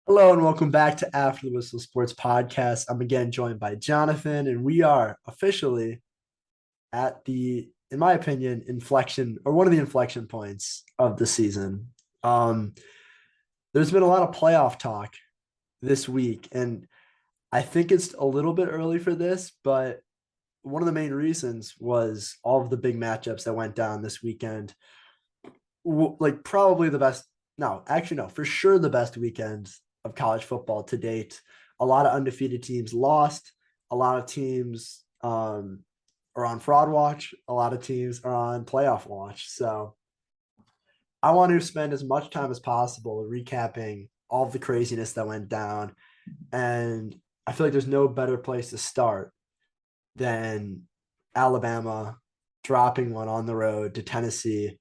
Hello and welcome back to After the Whistle Sports Podcast. I'm again joined by Jonathan, and we are officially at in my opinion, inflection or one of the inflection points of the season. Um, there's been a lot of playoff talk this week, and I think it's a little bit early for this, but one of the main reasons was all of the big matchups that went down this weekend. Like probably the best, no, actually, no, for sure the best weekend of college football to date. A lot of undefeated teams lost. A lot of teams are on fraud watch. A lot of teams are on playoff watch. So I want to spend as much time as possible recapping all of the craziness that went down. And I feel like there's no better place to start than Alabama dropping one on the road to Tennessee.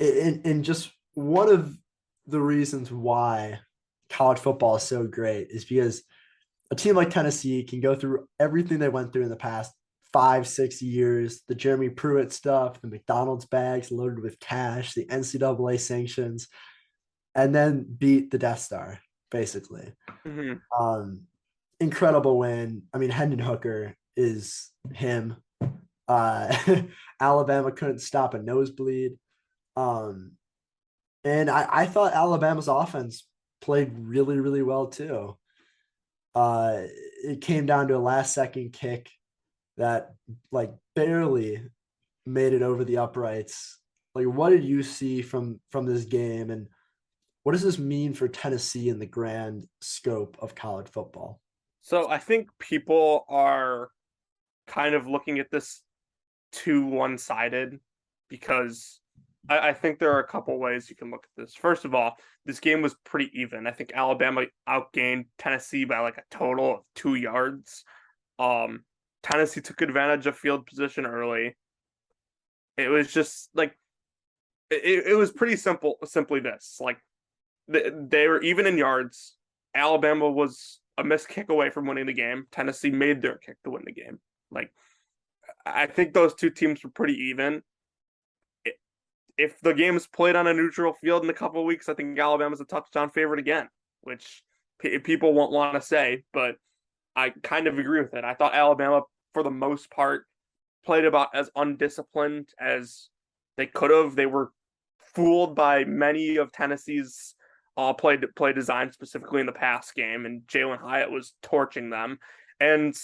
And just one of the reasons why college football is so great is because a team like Tennessee can go through everything they went through in the past 5, 6 years, the Jeremy Pruitt stuff, the McDonald's bags loaded with cash, the NCAA sanctions, and then beat the Death Star, basically. hmm Um, Incredible win. I mean, Hendon Hooker is him. Uh, Alabama couldn't stop a nosebleed. Um, and I thought Alabama's offense played really, really well too. Uh, it came down to a last second kick that like barely made it over the uprights. Like, what did you see from this game, and what does this mean for Tennessee in the grand scope of college football? So I think people are kind of looking at this too one-sided because I think there are a couple ways you can look at this. First of all, this game was pretty even. I think Alabama outgained Tennessee by like a total of 2 yards. Um, Tennessee took advantage of field position early. It was just like it was pretty simple. Simply this, like they were even in yards. Alabama was a missed kick away from winning the game. Tennessee made their kick to win the game. Like I think those two teams were pretty even. If the game is played on a neutral field in a couple of weeks, I think Alabama's a touchdown favorite again, which people won't want to say, but I kind of agree with it. I thought Alabama, for the most part, played about as undisciplined as they could have. They were fooled by many of Tennessee's play design, specifically in the pass game, and Jalen Hyatt was torching them. And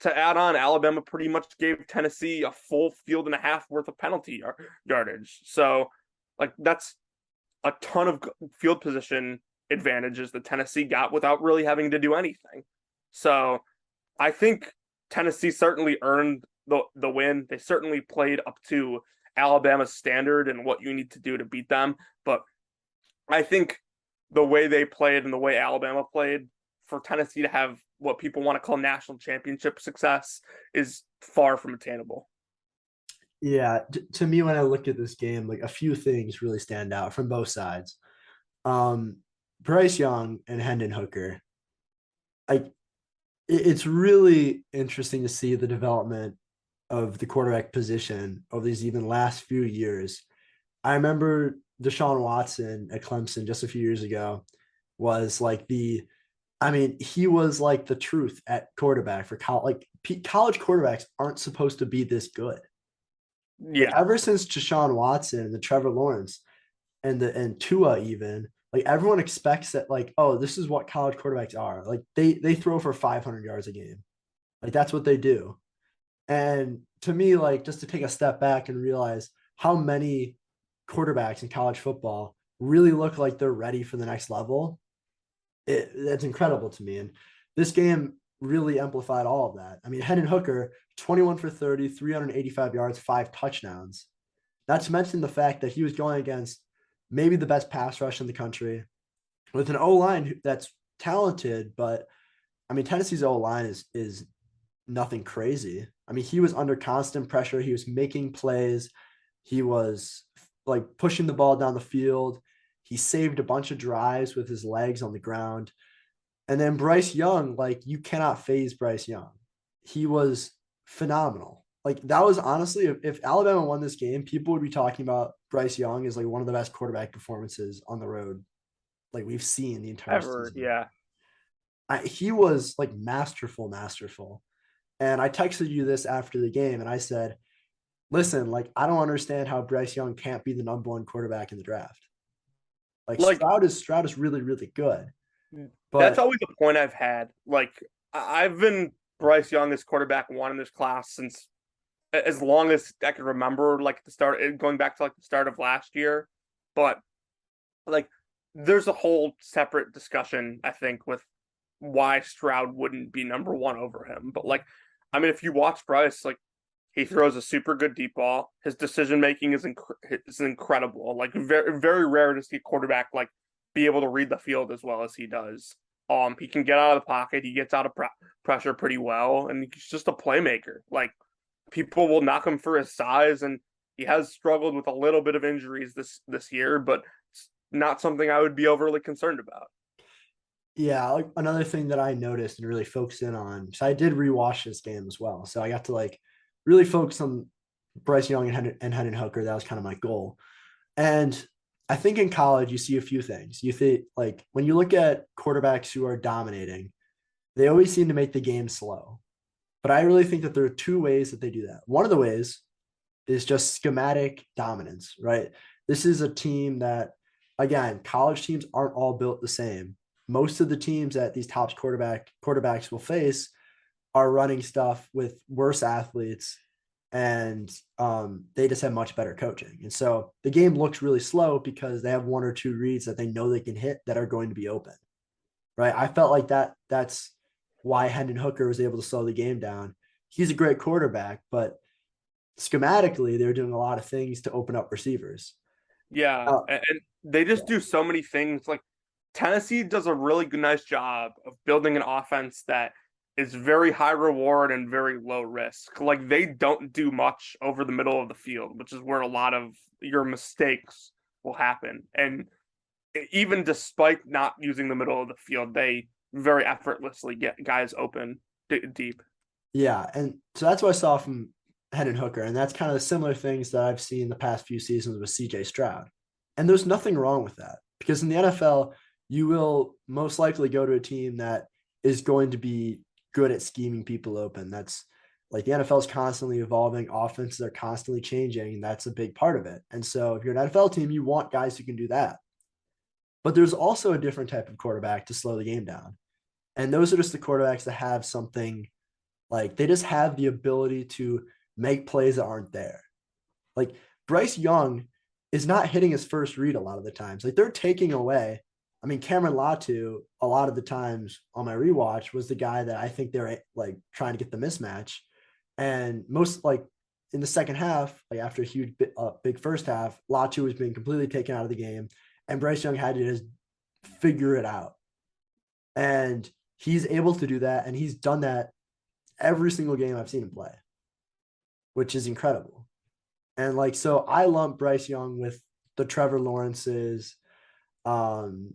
to add on, Alabama pretty much gave Tennessee a full field and a half worth of penalty yardage. So, like that's a ton of field position advantages that Tennessee got without really having to do anything. So, I think Tennessee certainly earned the win. They certainly played up to Alabama's standard and what you need to do to beat them. But I think the way they played and the way Alabama played for Tennessee to have what people want to call national championship success is far from attainable. Yeah, to me, when I look at this game, like a few things really stand out from both sides. Um, Bryce Young and Hendon Hooker, like it's really interesting to see the development of the quarterback position over these even last few years. I remember Deshaun Watson at Clemson just a few years ago was like I mean, he was like the truth at quarterback for college. Like college quarterbacks aren't supposed to be this good. Like Yeah. ever since Deshaun Watson and the Trevor Lawrence and Tua even, like everyone expects that like, oh, this is what college quarterbacks are. Like they throw for 500 yards a game. Like that's what they do. And to me, like just to take a step back and realize how many quarterbacks in college football really look like they're ready for the next level, that's incredible to me. And this game really amplified all of that. I mean, Hendon Hooker, 21 for 30, 385 yards, 5 touchdowns. Not to mention the fact that he was going against maybe the best pass rush in the country with an O line that's talented, but I mean Tennessee's O line is nothing crazy. I mean, he was under constant pressure. He was making plays. He was like pushing the ball down the field. He saved a bunch of drives with his legs on the ground. And then Bryce Young, like you cannot phase Bryce Young. He was phenomenal. Like that was honestly, if Alabama won this game, people would be talking about Bryce Young as like one of the best quarterback performances on the road. like we've seen the entire Ever, season. yeah. He was like masterful. And I texted you this after the game, and I said, "Listen, like I don't understand how Bryce Young can't be the number one quarterback in the draft. Like Like Stroud is really really good, that's but always a point I've had. Like I've been Bryce Young as quarterback one in this class since as long as I can remember, like the start going back to like the start of last year. But like there's a whole separate discussion, I think, with why Stroud wouldn't be number one over him. But like, I mean, if you watch Bryce, like he throws a super good deep ball. His decision making is incredible. Like very rare to see a quarterback like be able to read the field as well as he does. He can get out of the pocket. He gets out of pressure pretty well, and he's just a playmaker. Like people will knock him for his size, and he has struggled with a little bit of injuries this year, but it's not something I would be overly concerned about. yeah, like another thing that I noticed and really focused in on. So I did rewatch this game as well, so I got to like really focus on Bryce Young and Hendon Hooker. That was kind of my goal. And I think in college you see a few things. You think like when you look at quarterbacks who are dominating, they always seem to make the game slow. But I really think that there are two ways that they do that. One of the ways is just schematic dominance, right? This is a team that, again, college teams aren't all built the same. Most of the teams that these top quarterbacks will face are running stuff with worse athletes, and they just have much better coaching. And so the game looks really slow because they have one or two reads that they know they can hit that are going to be open, right? I felt like that's why Hendon Hooker was able to slow the game down. He's a great quarterback, but schematically, they're doing a lot of things to open up receivers. Yeah, Uh, and they just yeah, do so many things. Like Tennessee does a really good, nice job of building an offense that is very high reward and very low risk. Like they don't do much over the middle of the field, which is where a lot of your mistakes will happen. And even despite not using the middle of the field, they very effortlessly get guys open deep. yeah, and so that's what I saw from Hendon Hooker, and that's kind of the similar things that I've seen the past few seasons with CJ Stroud. And there's nothing wrong with that because in the NFL, you will most likely go to a team that is going to be good at scheming people open. That's like the NFL is constantly evolving, offenses are constantly changing, and that's a big part of it. And so if you're an NFL team, you want guys who can do that. But there's also a different type of quarterback to slow the game down. And those are just the quarterbacks that have something like they just have the ability to make plays that aren't there. Like Bryce Young is not hitting his first read a lot of the times. Like they're taking away. I mean, Cameron Latu, a lot of the times on my rewatch, was the guy that I think they're like trying to get the mismatch. And most like in the second half, like after a huge big first half, Latu was being completely taken out of the game, and Bryce Young had to just figure it out. And he's able to do that, and he's done that every single game I've seen him play, which is incredible. And like, so I lump Bryce Young with the Trevor Lawrences. Um,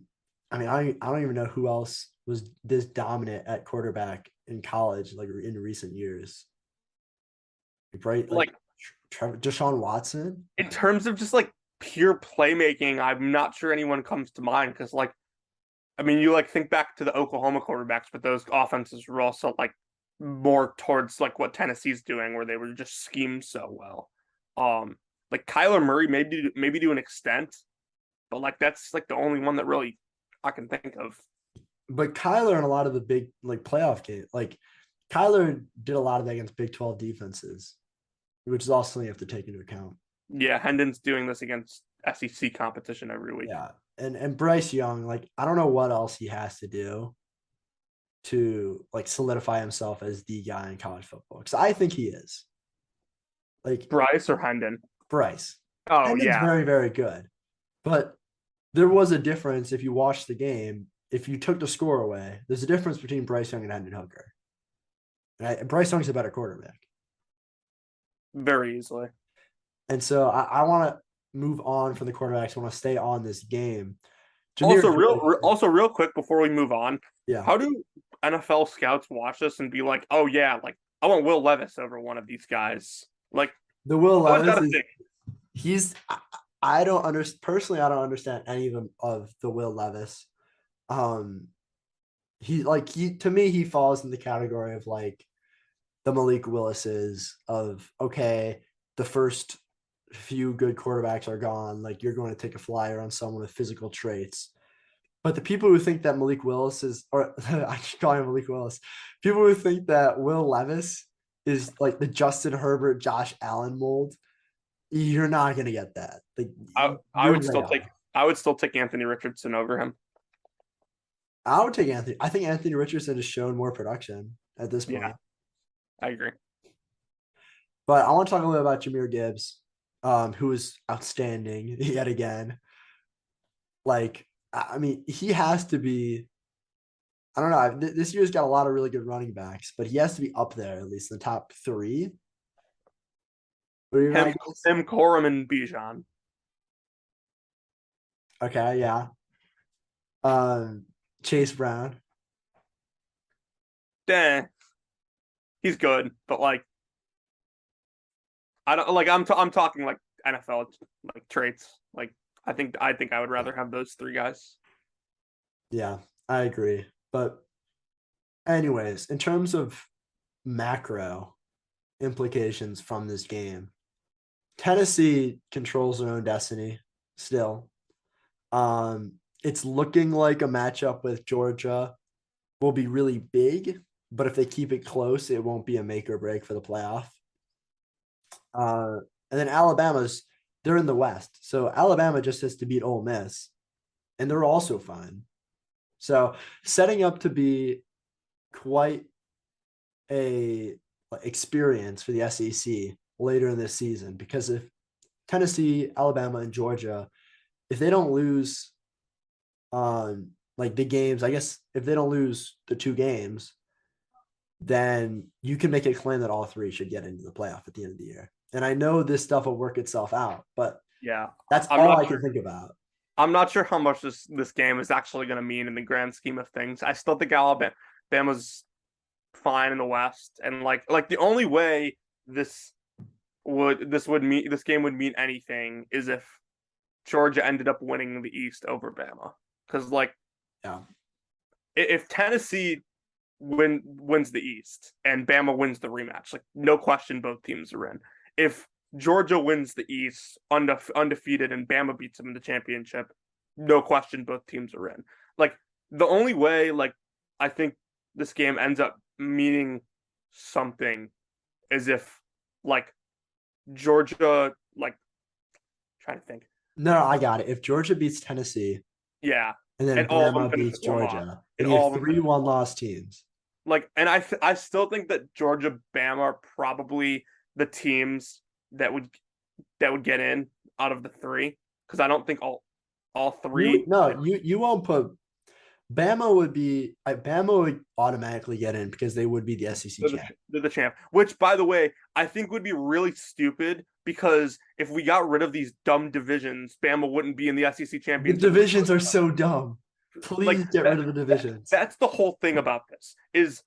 I mean, I don't even know who else was this dominant at quarterback in college, like in recent years. Right? Like Like Trevor, Deshaun Watson. in terms of just like pure playmaking, I'm not sure anyone comes to mind because like I mean you like think back to the Oklahoma quarterbacks, but those offenses were also like more towards like what Tennessee's doing, where they were just schemed so well. Like Kyler Murray, maybe to an extent, but like that's like the only one that really I can think of. But Kyler in a lot of the big like playoff games, like Kyler did a lot of that against Big 12 defenses, which is also something you have to take into account. Yeah, Hendon's doing this against SEC competition every week. Yeah. And Bryce Young, like I don't know what else he has to do to like solidify himself as the guy in college football. Because I think he is. Like Bryce or Hendon? Bryce. Oh Hendon's yeah, very, very good. But there was a difference if you watched the game. If you took the score away, there's a difference between Bryce Young and Hendon Hooker. Bryce Young's a better quarterback. very easily. And so I want to move on from the quarterbacks. I want to stay on this game. Also, Jameer's really good. real quick before we move on, Yeah. how do NFL scouts watch this and be like, "Oh yeah, like I want Will Levis over one of these guys"? Like, The Will how is that Levis a is thing? he's I don't understand personally. I don't understand any of them of the Will Levis. Um, he to me he falls in the category of like the Malik Willises of okay, the first few good quarterbacks are gone. Like you're going to take a flyer on someone with physical traits. But the people who think that Malik Willis is, or I keep calling him Malik Willis, people who think that Will Levis is like the Justin Herbert, Josh Allen mold, you're not going to get that. Like I you're would way still off. take I would still take Anthony Richardson over him. I would take Anthony. I think Anthony Richardson has shown more production at this Yeah, point. I agree. But I want to talk a little bit about Jahmyr Gibbs, who is outstanding yet again. Like, I mean, he has to be. I don't know. This year's got a lot of really good running backs, but he has to be up there at least in the top three. What are your Him, guys? him, Corum, and Bijan. Okay, yeah. Um, Chase Brown. Dang, he's good, but like I don't like I'm talking like NFL like traits. Like I think I would rather have those three guys. Yeah, I agree. But anyways, in terms of macro implications from this game, Tennessee controls their own destiny still. It's looking like a matchup with Georgia will be really big, but if they keep it close, it won't be a make or break for the playoff. Uh, and then Alabama's they're in the West, so Alabama just has to beat Ole Miss, and they're also fine. So setting up to be quite a experience for the SEC later in this season because if Tennessee, Alabama, and Georgia, if they don't lose like the games, I guess if they don't lose the two games, then you can make a claim that all three should get into the playoff at the end of the year. And I know this stuff will work itself out, but Yeah, that's I'm all not I sure. can think about. I'm not sure how much this game is actually going to mean in the grand scheme of things. I still think Alabama's fine in the West, and like the only way this this game would mean anything is if Georgia ended up winning the East over Bama. Because like Yeah. if Tennessee wins the East and Bama wins the rematch, like no question both teams are in. If Georgia wins the East undefeated and Bama beats them in the championship, no question both teams are in. Like the only way like I think this game ends up meaning something is if like Georgia like trying to think. No, I got it. If Georgia beats Tennessee Yeah. and then And all of them Bama finish beats with one loss. Georgia, And then you all have of them three finish one loss teams. like and I still think that Georgia Bama are probably the teams that would get in out of the three because I don't think all You three no, you won't put Bama would automatically get in because they would be the SEC champ. they're the champ. Which, by the way, I think would be really stupid because if we got rid of these dumb divisions, Bama wouldn't be in the SEC The championship. divisions are so dumb. Like Please get rid of the divisions. that's the whole thing about this is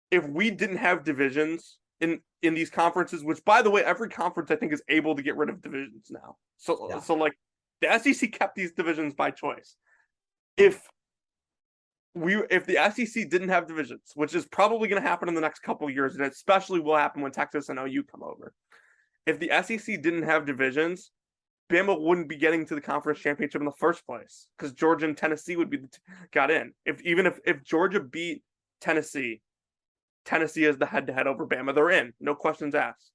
if we didn't have divisions in these conferences, which by the way, every conference I think is able to get rid of divisions now. So Yeah. so like the SEC kept these divisions by choice. If the SEC didn't have divisions, which is probably going to happen in the next couple of years, and especially will happen when Texas and OU come over. If the SEC didn't have divisions, Bama wouldn't be getting to the conference championship in the first place because Georgia and Tennessee would be got in. If Georgia beat Tennessee, Tennessee is the head-to-head over Bama. They're in, no questions asked.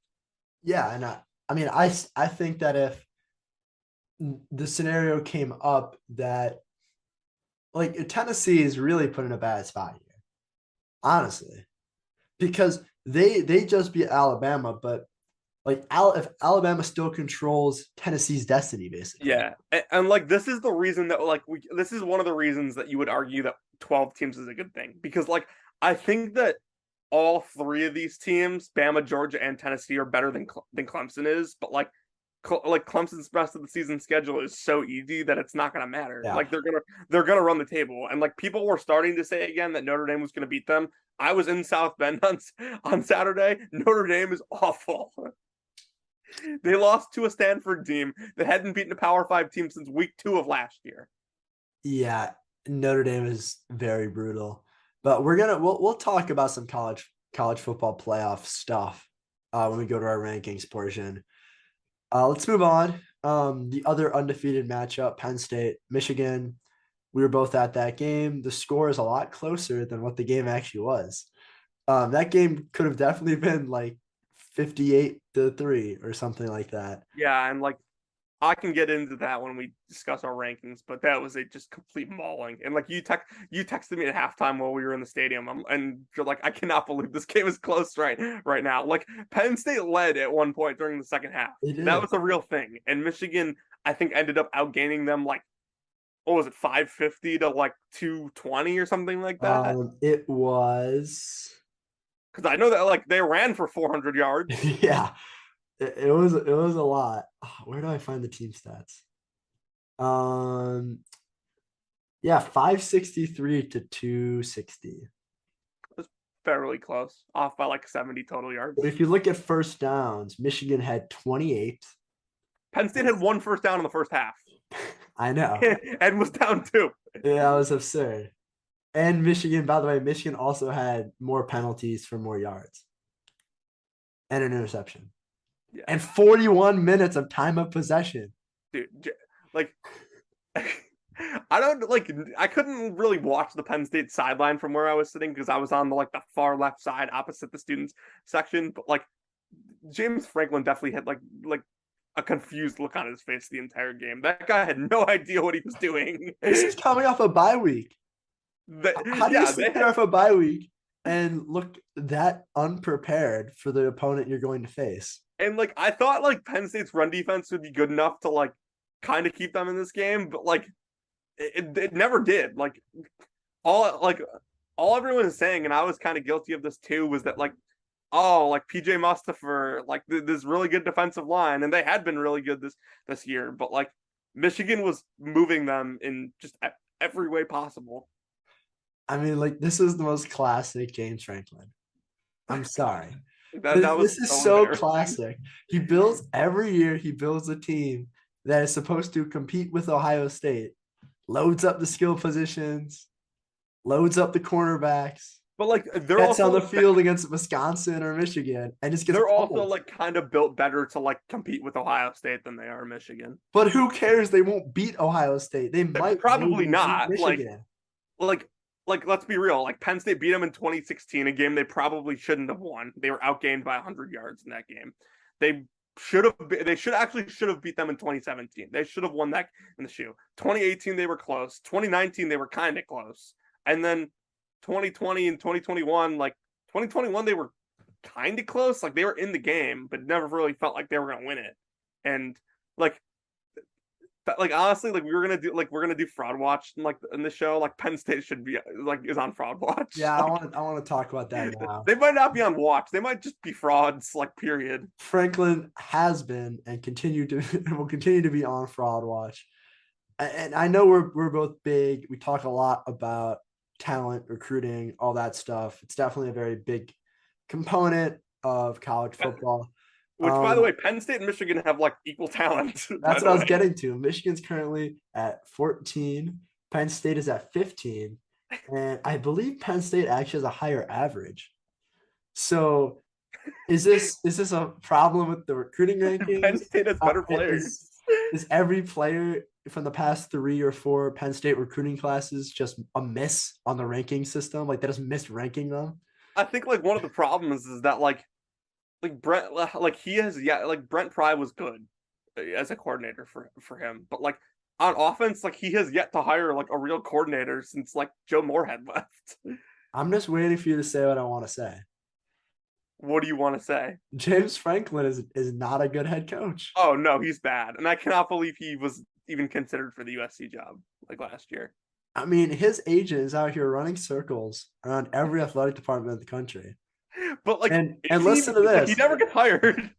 Yeah, and I mean I think that if the scenario came up that like Tennessee is really put in a bad spot here, honestly, because they just beat Alabama, but like if Alabama still controls Tennessee's destiny, basically. Yeah, and like this is the reason that this is one of the reasons that you would argue that 12 teams is a good thing because like I think that all three of these teams, Bama, Georgia, and Tennessee, are better than Clemson is, but like Clemson's rest of the season schedule is so easy that it's not going to matter. Yeah. Like they're gonna run the table, and like people were starting to say again that Notre Dame was going to beat them. I was in South Bend on Saturday. Notre Dame is awful. They lost to a Stanford team that hadn't beaten a Power Five team since week 2 of last year. Yeah, Notre Dame is very brutal. But we'll talk about some college football playoff stuff when we go to our rankings portion. Let's move on. The other undefeated matchup, Penn State, Michigan. We were both at that game. The score is a lot closer than what the game actually was. That game could have definitely been like 58-3 or something like that. Yeah, and like I can get into that when we discuss our rankings, but that was a just complete mauling. And like you texted me at halftime while we were in the stadium, and you're like, I cannot believe this game is close right now. Like Penn State led at one point during the second half. It That is. was a real thing, and Michigan I think ended up outgaining them like what was it 550 to like 220 or something like that. It was Because I know that like they ran for 400 yards. yeah, it was a lot. Where do I find the team stats? Um, yeah, 563 to 260. It was fairly close, off by like 70 total yards. But if you look at first downs, Michigan had 28. Penn State had one first down in the first half. I know. And was down 2. Yeah, that was absurd. And Michigan, by the way, Michigan also had more penalties for more yards and an interception. Yeah. And 41 minutes of time of possession. Dude, like I don't like I couldn't really watch the Penn State sideline from where I was sitting because I was on the far left side opposite the students section, but like James Franklin definitely had like a confused look on his face the entire game. That guy had no idea what he was doing. This is coming off a bye week. How do you sit there off a bye week and look that unprepared for the opponent you're going to face? And like I thought like Penn State's run defense would be good enough to like kind of keep them in this game, but like it never did. All everyone is saying, and I was kind of guilty of this too, was that like oh like PJ Mustipher like this really good defensive line, and they had been really good this year, but like Michigan was moving them in just every way possible. I mean, like this is the most classic James Franklin. I'm sorry. That was This is so classic. He builds every year. He builds a team that is supposed to compete with Ohio State. Loads up the skill positions, loads up the cornerbacks. But like they're Gets also on the field against Wisconsin or Michigan, and just gets they're pummeled. also like kind of built better to like compete with Ohio State than they are Michigan. But who cares? They won't beat Ohio State. They might probably not. beat Michigan. Like let's be real. Like Penn State beat them in 2016, a game they probably shouldn't have won. They were outgained by 100 yards in that game. They should have beat them in 2017. They should have won that in the shoe. 2018 they were close. 2019 they were kind of close. And then 2020 and 2021, like 2021 they were kind of close. Like they were in the game, but never really felt like they were going to win it. And like honestly, like we're gonna do fraud watch in the show. Like Penn State should be is on fraud watch. Yeah, like, I want to talk about that now. They might not be on watch. They might just be frauds. Like period. Franklin has been and will continue to be on fraud watch. And I know we're both big. We talk a lot about talent, recruiting, all that stuff. It's definitely a very big component of college football. Which, by the way, Penn State and Michigan have like equal talent. That's what I was getting to. Michigan's currently at 14. Penn State is at 15. And I believe Penn State actually has a higher average. So is this a problem with the recruiting rankings? Penn State has better players. Is every player from the past 3 or 4 Penn State recruiting classes just a miss on the ranking system? Like they just missed ranking them? I think like one of the problems is that like Brent Brent Pry was good as a coordinator for him, but like on offense, like he has yet to hire like a real coordinator since like Joe Moorhead left. I'm just waiting for you to say what I want to say. What do you want to say? James Franklin is not a good head coach. Oh no, he's bad, and I cannot believe he was even considered for the USC job like last year. I mean, his agent is out here running circles around every athletic department in the country. But like, and listen to this. He never gets hired.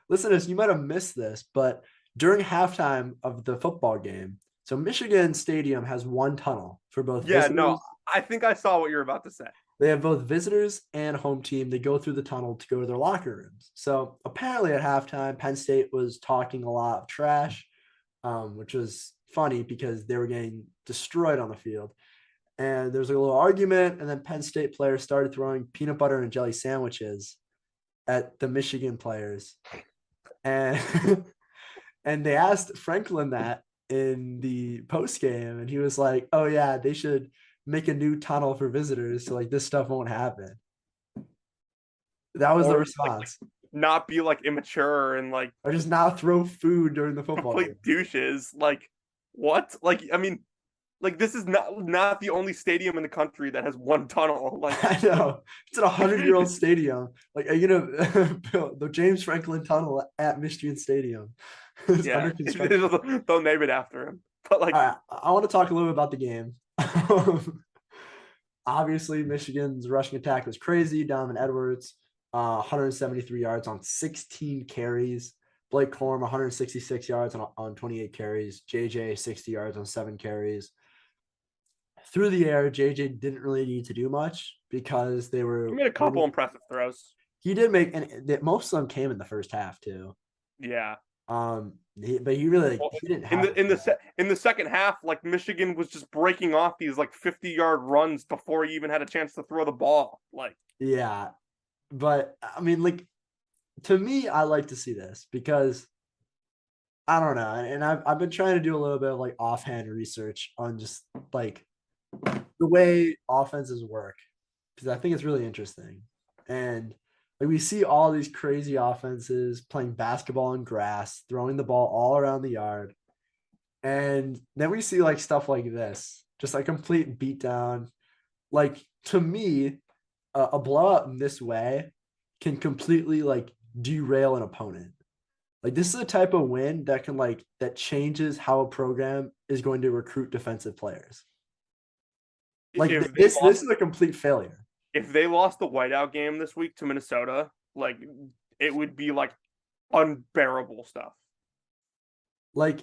Listen to this. You might have missed this, but during halftime of the football game, so Michigan Stadium has one tunnel for both. Yeah, no, I think I saw what you're about to say. They have both visitors and home team. They go through the tunnel to go to their locker rooms. So apparently at halftime, Penn State was talking a lot of trash, which was funny because they were getting destroyed on the field. And there was a little argument, and then Penn State players started throwing peanut butter and jelly sandwiches at the Michigan players. And and they asked Franklin that in the post game, and he was like, "Oh yeah, they should make a new tunnel for visitors so like this stuff won't happen." That was the Or response. not be like immature and like Or just not throw food during the football game. complete douches. Like what? Like I mean, like this is not the only stadium in the country that has one tunnel. Like I know it's an 100-year-old stadium. Like, are you gonna build the James Franklin Tunnel at Michigan Stadium? It's yeah, under construction. they'll name it after him. But like, All right, I want to talk a little bit about the game. Obviously, Michigan's rushing attack was crazy. Donovan Edwards, 173 yards on 16 carries. Blake Corum, 166 yards on 28 carries. JJ, 60 yards on 7 carries. Through the air, JJ didn't really need to do much because they were. he made a couple impressive throws. He did make, and most of them came in the first half too. Yeah. But he really Well, he didn't in have in the second half, like Michigan was just breaking off these like 50-yard runs before he even had a chance to throw the ball. Like, yeah, but I mean, like to me, I like to see this because I don't know, and I've been trying to do a little bit of like offhand research on just like the way offenses work because I think it's really interesting. And like we see all these crazy offenses playing basketball on grass, throwing the ball all around the yard. And then we see like stuff like this, just a complete beatdown. Like to me, a blowout in this way can completely like derail an opponent. Like this is a type of win that can like that changes how a program is going to recruit defensive players. Like this is a complete failure. if they lost the whiteout game this week to Minnesota, like it would be like unbearable stuff. Like,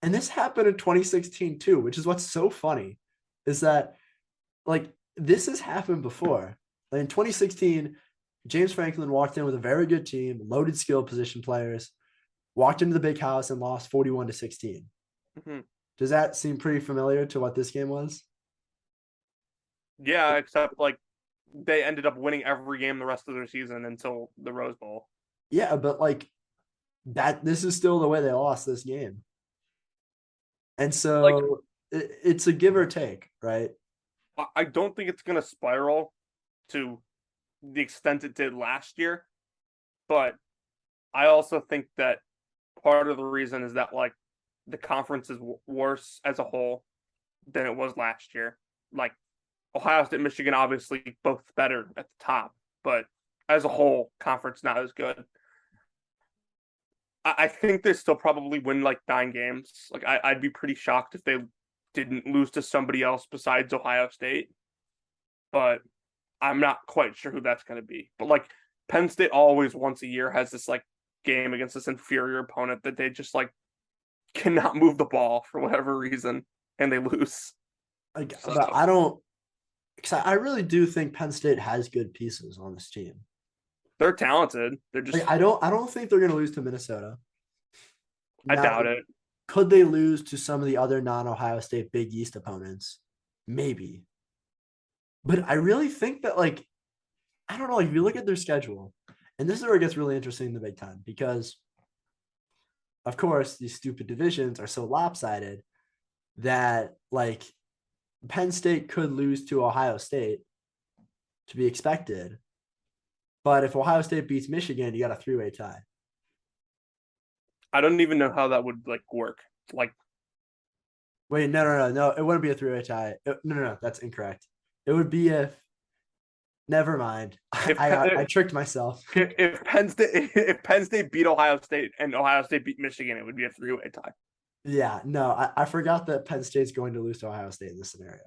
and this happened in 2016 too, which is what's so funny is that like this has happened before. Like in 2016, James Franklin walked in with a very good team, loaded skill position players, walked into the big house and lost 41 to 16. Mm-hmm. Does that seem pretty familiar to what this game was? Yeah, except like they ended up winning every game the rest of their season until the Rose Bowl. Yeah, but like that, this is still the way they lost this game. And so like, it's a give or take, right? I don't think it's going to spiral to the extent it did last year, but I also think that part of the reason is that like the conference is worse as a whole than it was last year. Like Ohio State, Michigan, obviously both better at the top, but as a whole, conference not as good. I think they still probably win like 9 games. Like I'd be pretty shocked if they didn't lose to somebody else besides Ohio State, but I'm not quite sure who that's going to be. But like Penn State always once a year has this like game against this inferior opponent that they just like cannot move the ball for whatever reason and they lose. Like, So, but I don't. Because I really do think Penn State has good pieces on this team. they're talented. They're just Like, I don't think they're going to lose to Minnesota. I Now, doubt it. could they lose to some of the other non-Ohio State Big East opponents? Maybe. But I really think that like I don't know, like if you look at their schedule, and this is where it gets really interesting in the Big Ten because of course these stupid divisions are so lopsided that like Penn State could lose to Ohio State to be expected. But if Ohio State beats Michigan, you got a 3-way tie. I don't even know how that would like work. Like Wait, no. It wouldn't be a 3-way tie. No. That's incorrect. It would be if. Never mind. I tricked myself. if Penn State beat Ohio State and Ohio State beat Michigan, it would be a 3-way tie. Yeah, no, I forgot that Penn State's going to lose to Ohio State in this scenario.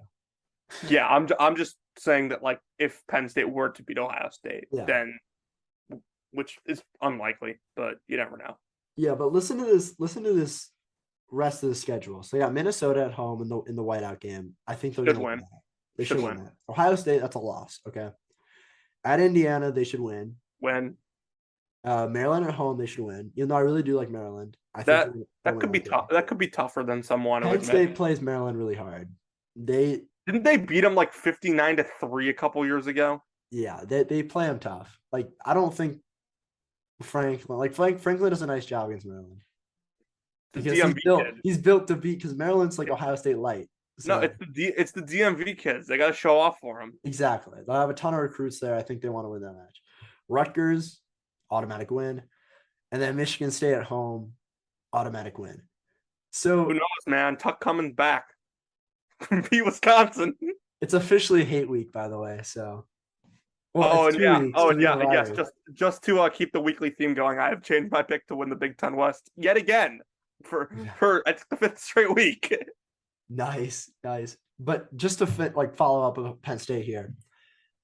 Yeah, I'm just saying that like if Penn State were to beat Ohio State, Yeah. then which is unlikely, but you never know. Yeah, but listen to this. Listen to this rest of the schedule. So they got Minnesota at home in the whiteout game. I think they're Good going to win. win. They Should should win win. that. Ohio State, that's a loss. Okay. At Indiana, they should win. Win. Maryland at home, they should win. Even though I really do like Maryland, I think That they'll that win could be that tough. game. That could be tougher than some want to Penn admit. State plays Maryland really hard. They, Didn't they beat them like 59-3 a couple years ago? yeah, they play them tough. Like I don't think Franklin does a nice job against Maryland The because he's DMV built kid. he's built to beat because Maryland's like Ohio State light. No, So it's the DMV kids. They got to show off for them. exactly, they'll have a ton of recruits there. I think they want to win that match. Rutgers, automatic win, and then Michigan State at home, automatic win. Who So knows, man? Tuck coming back. Beat Wisconsin. it's officially hate week, by the way. So Oh, it's and 2 yeah. weeks. Oh, 'cause and we have yeah. a Yes. rivalry. Just to keep the weekly theme going, I have changed my pick to win the Big Ten West yet again for I think the fifth straight week. Nice. But just to follow up with Penn State here,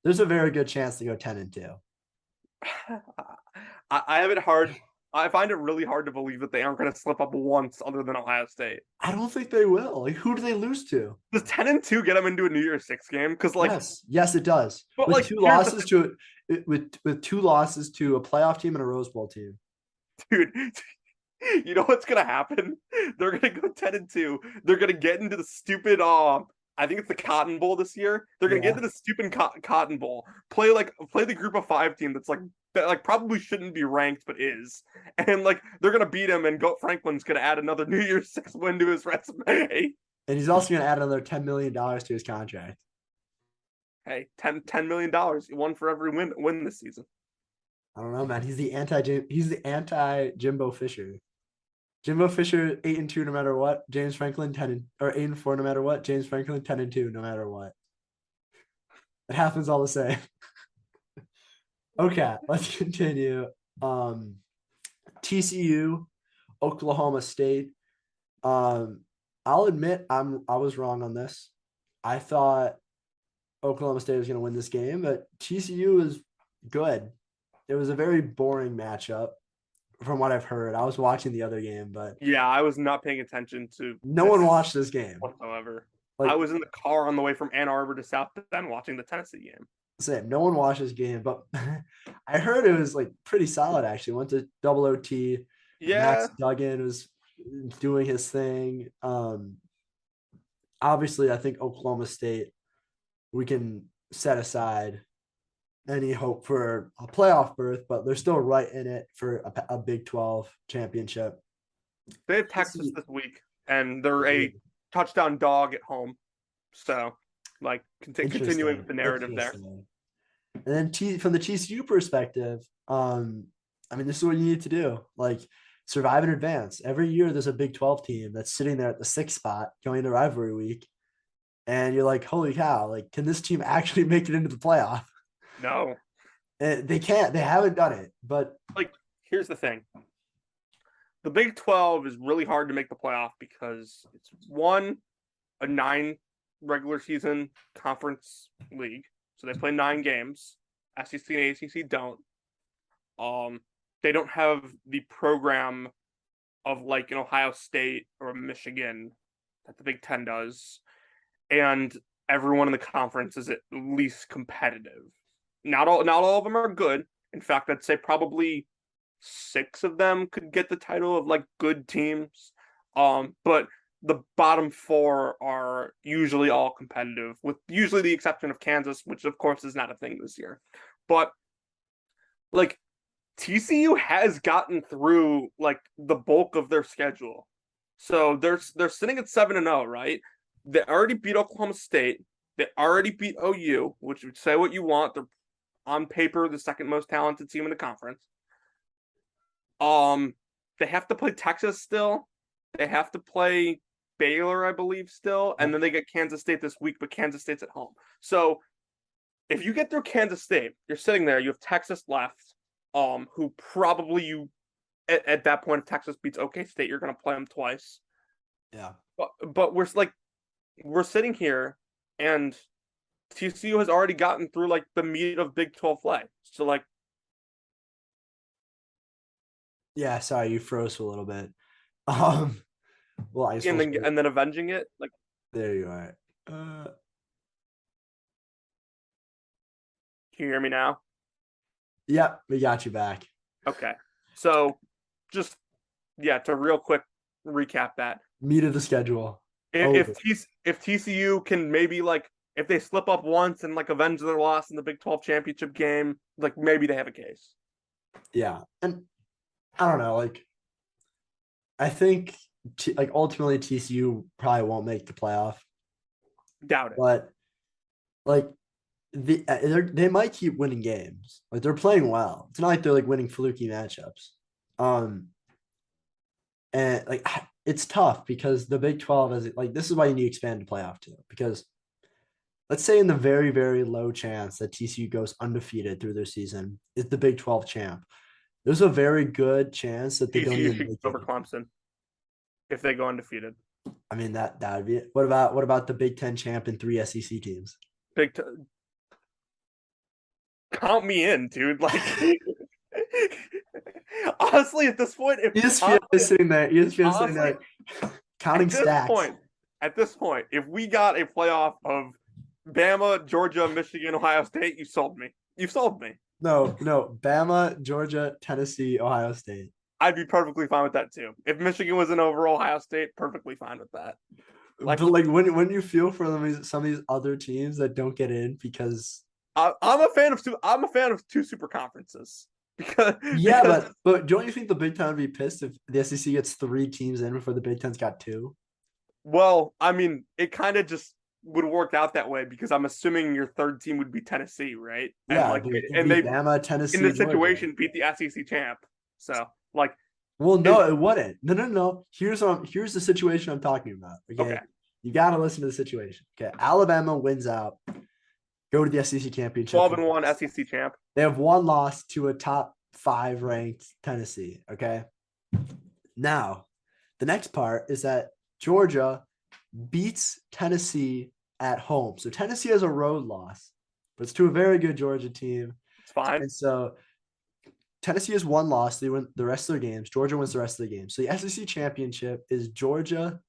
there's a very good chance to go 10-2. I have it hard. I find it really hard to believe that they aren't going to slip up once, other than Ohio State. I don't think they will. Like, who do they lose to? Does 10-2 get them into a New Year's Six game? Because Yes, it does. But, With like, two here's the losses to with 2 losses to a playoff team and a Rose Bowl team. dude, you know what's gonna happen? They're gonna go 10-2. They're gonna get into the stupid I think it's the Cotton Bowl this year. They're gonna get into the stupid Cotton Bowl. Play the Group of 5 team that probably shouldn't be ranked but is, and they're gonna beat him. And Goat Franklin's gonna add another New Year's Six win to his resume. And he's also going to add another $10 million to his contract. Hey, $10 million, one for every win this season. I don't know, man. He's the anti Jimbo Fisher. Jimbo Fisher 8-2 no matter what. James Franklin 8-4 no matter what. James Franklin 10-2 no matter what. It happens all the same. Okay, let's continue. TCU, Oklahoma State. I'll admit I was wrong on this. I thought Oklahoma State was going to win this game, but TCU is good. It was a very boring matchup from what I've heard. I was watching the other game, but Yeah, I was not paying attention to no one watched this game whatsoever. Like, I was in the car on the way from Ann Arbor to South Bend watching the Tennessee game. same. No one watched this game, but I heard it was pretty solid actually. Went to double OT. Yeah, Max Duggan was doing his thing. Obviously, I think Oklahoma State, we can set aside any hope for a playoff berth, but they're still right in it for a Big 12 championship. they have Texas this week, and they're a touchdown dog at home. So, continuing the narrative there. And then from the TCU perspective, I mean, this is what you need to do. Survive in advance. Every year there's a Big 12 team that's sitting there at the 6th spot going to rivalry week. And you're like, holy cow, can this team actually make it into the playoff? No. And they can't. They haven't done it. But here's the thing. The Big 12 is really hard to make the playoff because it's a 9 regular season conference league. So they play 9 games. SEC and ACC don't. They don't have the program of an Ohio State or a Michigan that the Big 10 does. And everyone in the conference is at least competitive. Not all of them are good. In fact, I'd say probably 6 of them could get the title of good teams. But the bottom 4 are usually all competitive, with usually the exception of Kansas, which of course is not a thing this year. But TCU has gotten through the bulk of their schedule. So they're sitting at 7-0, right? They already beat Oklahoma State. They already beat OU, which would say what you want. They're on paper the second most talented team in the conference. They have to play Texas still. They have to play Baylor, I believe, still, and then they get Kansas State this week, but Kansas State's at home. So if you get through Kansas State, you're sitting there, you have Texas left, who probably at that point, if Texas beats OK State, you're going to play them twice. Yeah. But we're sitting here, and TCU has already gotten through the meat of Big 12 play. So yeah, sorry, you froze for a little bit. Well, I guess and then avenging it, there you are. Can you hear me now? Yep, we got you back. Okay. So just yeah, to real quick recap that. Meat of the schedule. If Over. if TCU can maybe like if they slip up once and like avenge their loss in the Big 12 championship game, like maybe they have a case. Yeah. And I don't know, like I think like ultimately TCU probably won't make the playoff, Doubt it. but like they might keep winning games. Like they're playing well. It's not like they're like winning fluky matchups. Um, and like it's tough because the Big 12 is like this is why you need to expand the playoff too. Because let's say in the very, very low chance that TCU goes undefeated through their season, is the Big 12 champ. There's a very good chance that they don't TCU even should make go over it. Clemson if they go undefeated. I mean that would be it. What about the Big 10 champ and 3 SEC teams? Big t- Count me in, dude. Like honestly, at this point, if ESPN is sitting there. ESPN is sitting honestly there counting at this stacks. point, if we got a playoff of Bama, Georgia, Michigan, Ohio State, you sold me. You sold me. No. Bama, Georgia, Tennessee, Ohio State. I'd be perfectly fine with that too. If Michigan was in over Ohio State, perfectly fine with that. Like, But like when you feel for some of these other teams that don't get in because I'm a fan of two super conferences because yeah, but don't you think the Big Ten would be pissed if the SEC gets 3 teams in before the Big Ten's got 2? well, I mean, it kind of just would work out that way because I'm assuming your third team would be Tennessee, right? And Yeah, like, it'd and be they Bama, in Tennessee, this Georgia. situation beat the SEC champ. So like, Well, no, it wouldn't. No. Here's the situation I'm talking about. Okay. okay, You gotta listen to the situation. Okay. Alabama wins out, go to the SEC championship. 12-1 SEC champ. They have one loss to a top 5 ranked Tennessee. Okay. Now, the next part is that Georgia beats Tennessee at home. So Tennessee has a road loss, but it's to a very good Georgia team. It's fine. And so Tennessee has one loss. They win the rest of their games. Georgia wins the rest of the games. So the SEC championship is Georgia,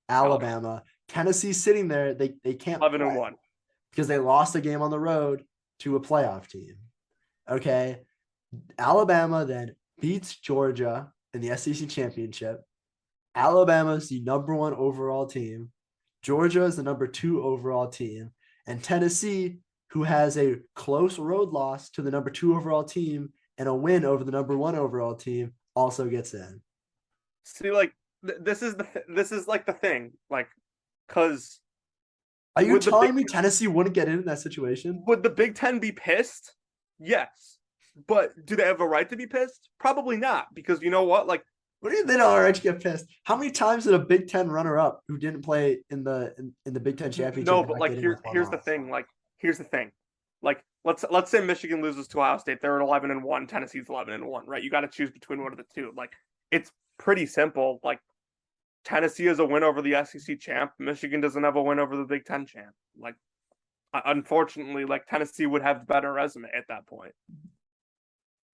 Alabama. Tennessee sitting there. They can't 11-1 because they lost a game on the road to a playoff team. Okay. Alabama then beats Georgia in the SEC championship. Alabama is the number 1 overall team. Georgia is the number 2 overall team. And Tennessee, who has a close road loss to the number 2 overall team and a win over the number 1 overall team, also gets in. See, like this is like the thing, like, because are you telling me Tennessee wouldn't get in that situation? Would the Big Ten be pissed? Yes, but do they have a right to be pissed? Probably not, because you know what, like. What do you think? All right, to get pissed. How many times did a Big Ten runner-up who didn't play in the Big Ten championship? No, but like here's the thing. Like here's the thing. Like let's say Michigan loses to Ohio State. They're at 11-1. Tennessee's 11-1. Right? You got to choose between one of the two. Like it's pretty simple. Like Tennessee has a win over the SEC champ. Michigan doesn't have a win over the Big Ten champ. Like unfortunately, like Tennessee would have the better resume at that point.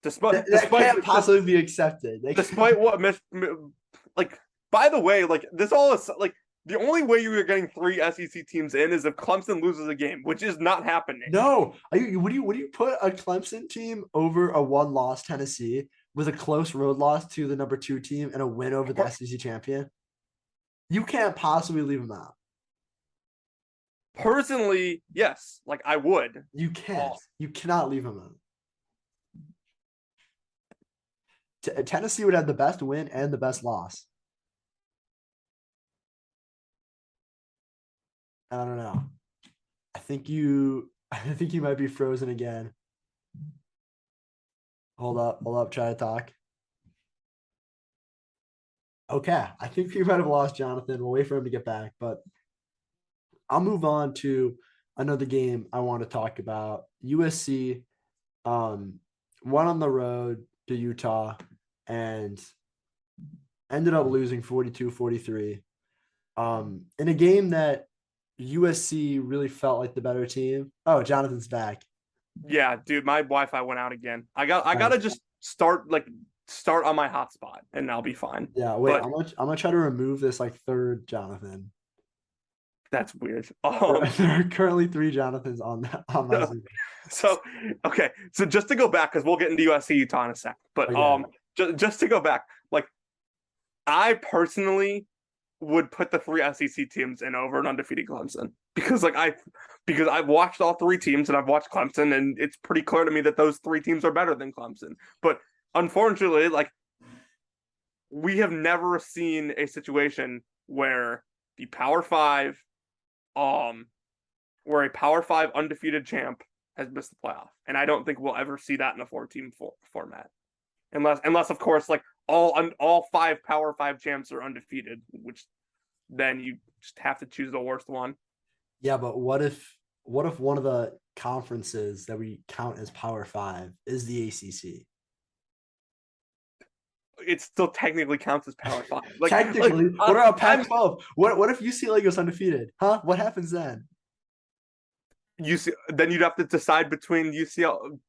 Despite can't possibly be accepted. Despite what, like, by the way, like this all is like the only way you're getting 3 SEC teams in is if Clemson loses a game, which is not happening. No, would you put a Clemson team over a 1-loss Tennessee with a close road loss to the number 2 team and a win over the SEC champion? You can't possibly leave them out. Personally, yes, like I would. You can't. You cannot leave them out. Tennessee would have the best win and the best loss. I don't know. I think you might be frozen again. Hold up, try to talk. Okay, I think we might have lost Jonathan. We'll wait for him to get back, but I'll move on to another game I want to talk about. USC won on the road to Utah and ended up losing 42-43. In a game that USC really felt like the better team. Oh, Jonathan's back. Yeah, dude, my Wi-Fi went out again. I gotta just start on my hotspot and I'll be fine. Yeah, wait, I'm gonna try to remove this like third Jonathan. That's weird. There are currently 3 Jonathans on my Zoom. So okay, so just to go back, because we'll get into USC Utah in a sec, but Okay. just to go back, like I personally would put the three SEC teams in over an undefeated Clemson because I've watched all three teams and I've watched Clemson, and it's pretty clear to me that those three teams are better than Clemson. But unfortunately, like we have never seen a situation where the Power Five, um, where a Power Five undefeated champ has missed the playoff, and I don't think we'll ever see that in a four-team format, unless of course like all five Power Five champs are undefeated, which then you just have to choose the worst one. Yeah, but what if one of the conferences that we count as Power Five is the ACC? It still technically counts as Power Five. Technically, what about I'm Pac-12? What if UCLA goes undefeated? Huh? What happens then? UC, then you'd have to decide between UCL.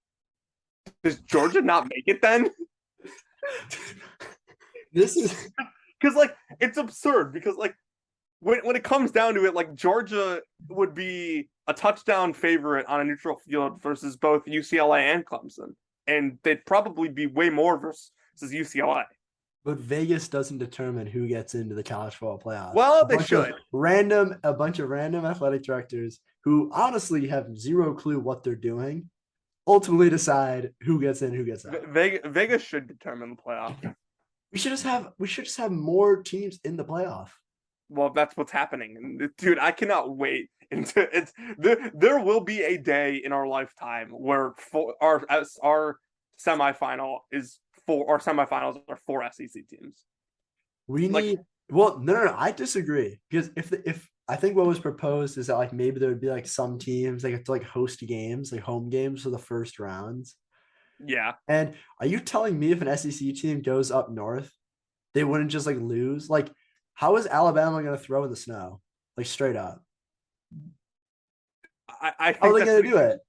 Does Georgia not make it then? This is Because like it's absurd. Because like when it comes down to it, like Georgia would be a touchdown favorite on a neutral field versus both UCLA and Clemson, and they'd probably be way more versus UCLA. but Vegas doesn't determine who gets into the college football playoff. Well, they should. A bunch of random athletic directors who honestly have zero clue what they're doing ultimately decide who gets in, who gets out. Vegas should determine the playoff. We should just have more teams in the playoff. Well, that's what's happening, dude. I cannot wait until it's there will be a day in our lifetime where our semifinal is our semifinals are four SEC teams. We Like, need well, no. I disagree because if I think what was proposed is that like maybe there would be like some teams like have to like host games, like home games for the first rounds. yeah, And are you telling me if an SEC team goes up north, they wouldn't just like lose? Like, how is Alabama going to throw in the snow? Like straight up, I how are think they going to do it?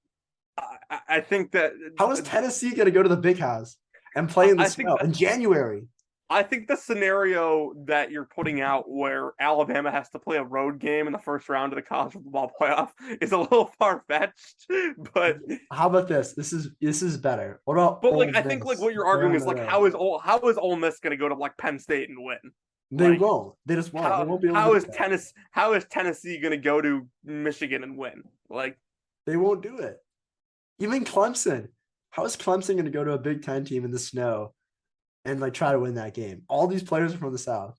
I think that How is Tennessee going to go to the Big House and play in the I think snow in January? I think the scenario that you're putting out where Alabama has to play a road game in the first round of the college football playoff is a little far fetched, but How about this? This is better. What about but Ole like I think like Miss? what you're They're arguing on is the like road. how is Ole Miss going to go to like Penn State and win? They Like won't. They just won't. They won't be able to do that. how is Tennessee going to go to Michigan and win? Like They won't do it. Even Clemson. How is Clemson going to go to a Big Ten team in the snow and like try to win that game? All these players are from the South.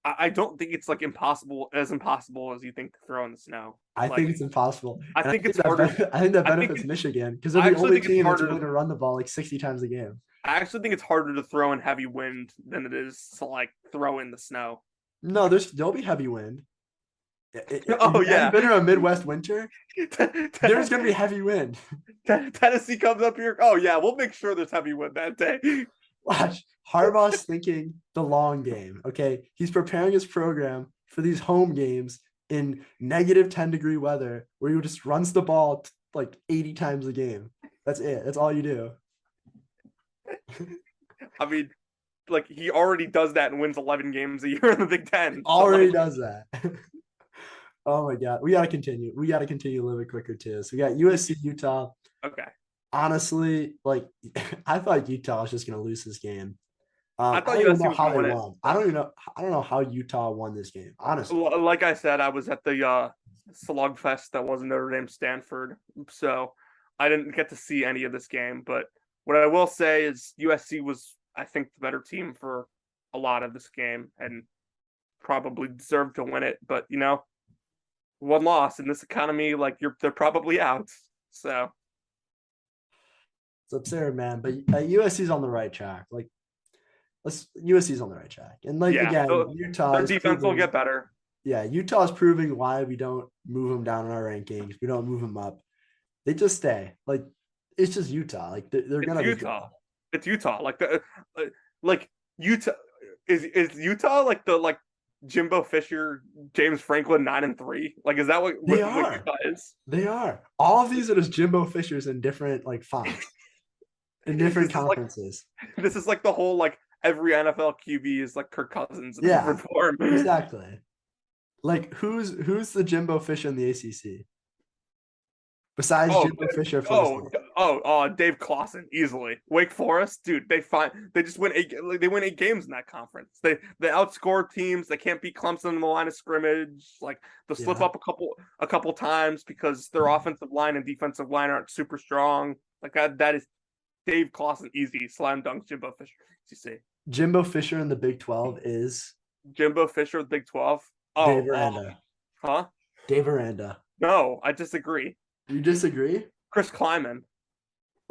I don't think it's like impossible as you think to throw in the snow. I Like think it's impossible. I And think it's harder. I think that I think benefits Michigan because they're I the actually only think it's team that's harder. willing to run the ball like 60 times a game. I actually think it's harder to throw in heavy wind than it is to like throw in the snow. No, there'll be heavy wind. Oh Have yeah, you been in a Midwest winter? There's gonna be heavy wind. Tennessee comes up here. Oh yeah, we'll make sure there's heavy wind that day. Watch. Harbaugh's thinking the long game. Okay. He's preparing his program for these home games in negative 10-degree weather where he just runs the ball like 80 times a game. That's it. That's all you do. I mean, like he already does that and wins 11 games a year in the Big Ten. Already does that. Oh my God. We got to continue. We got to continue a little bit quicker too. So we got USC, Utah. Okay. Honestly, like I thought Utah was just going to lose this game. I I thought don't even USC know was how going they to win won. I don't even know. I don't know how Utah won this game. Honestly, it. Like I said, I was at the slugfest that was Notre Dame Stanford, so I didn't get to see any of this game. But what I will say is USC was, I think, the better team for a lot of this game and probably deserved to win it. But one loss in this economy, like they're probably out. So it's absurd, man. But USC's on the right track. Like, USC's on the right track. And like yeah, again, Utah their is defense will proving, get better. yeah, Utah's proving why we don't move them down in our rankings. We don't move them up. They just stay. Like, it's just Utah. Like they're It's gonna be good. Utah. It's Utah. Like Utah is Utah like the Jimbo Fisher, James Franklin 9-3. Like, is that what They what are. Utah is? They are. All of these are just Jimbo Fishers in different like fonts, in different This is like conferences. this is like the whole like every NFL QB is like Kirk Cousins in a Yeah, different form. exactly. Like who's the Jimbo Fisher in the ACC? Besides Oh, Jimbo Fisher, Florida oh, State. Dave Clawson, easily. Wake Forest, dude, they just win they win 8 games in that conference. They outscore teams. They can't beat Clemson in the line of scrimmage. Like they'll slip Yeah. up a couple times because their offensive line and defensive line aren't super strong. Like that is Dave Clawson, easy slam dunk Jimbo Fisher. You see, Jimbo Fisher in the Big 12 is Jimbo Fisher, Big 12. Dave Oh, Aranda. huh? Dave Aranda. No, I disagree. You disagree? Chris Kleiman.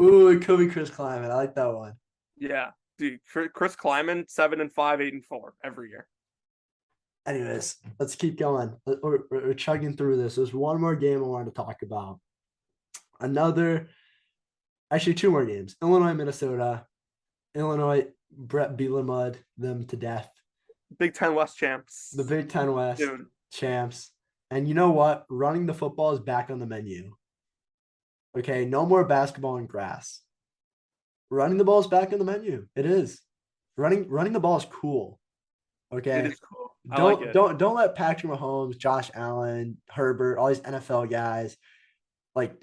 Ooh, it could be Chris Kleiman. I like that one. Yeah, dude, Chris Kleiman, 7-5, 8-4 every year. Anyways, let's keep going. We're chugging through this. There's one more game I wanted to talk about. Actually, two more games. Illinois, Minnesota. Illinois, Brett Bielema them to death. Big Ten West champs. The Big Ten West Dude. champs. And you know what? Running the football is back on the menu. Okay, no more basketball and grass. Running the ball is back on the menu. It is. Running the ball is cool. Okay. It is cool. I Don't like it. don't let Patrick Mahomes, Josh Allen, Herbert, all these NFL guys, like